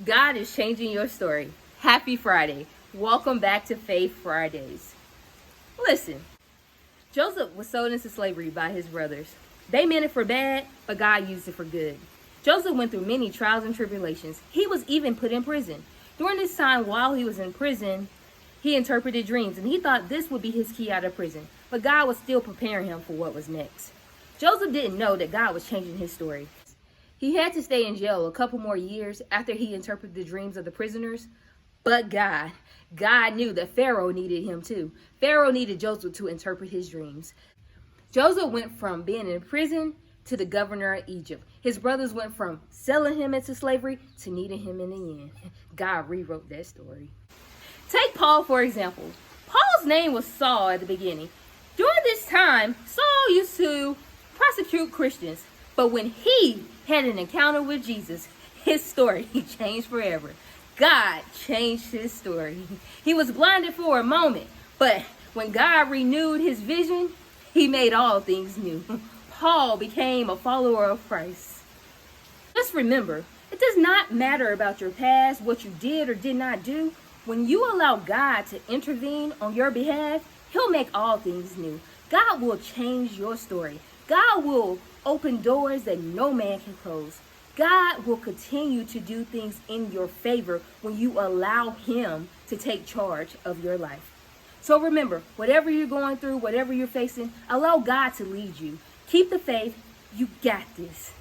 God is changing your story. Happy Friday. Welcome back to Faith Fridays. Listen, Joseph was sold into slavery by his brothers. They meant it for bad, but God used it for good. Joseph went through many trials and tribulations. He was even put in prison. During this time, while he was in prison, he interpreted dreams, and he thought this would be his key out of prison. But God was still preparing him for what was next. Joseph didn't know that God was changing his story. He had to stay in jail a couple more years after he interpreted the dreams of the prisoners. But God knew that Pharaoh needed him too. Pharaoh needed Joseph to interpret his dreams. Joseph went from being in prison to the governor of Egypt. His brothers went from selling him into slavery to needing him in the end. God rewrote that story. Take Paul, for example. Paul's name was Saul at the beginning. During this time, Saul used to prosecute Christians. But when he had an encounter with Jesus, his story changed forever. God changed his story. He was blinded for a moment, but when God renewed his vision, he made all things new. Paul became a follower of Christ. Just remember, it does not matter about your past, what you did or did not do. When you allow God to intervene on your behalf, he'll make all things new. God will change your story. God will open doors that no man can close. God will continue to do things in your favor when you allow him to take charge of your life. So remember, whatever you're going through, whatever you're facing, allow God to lead you. Keep the faith. You got this.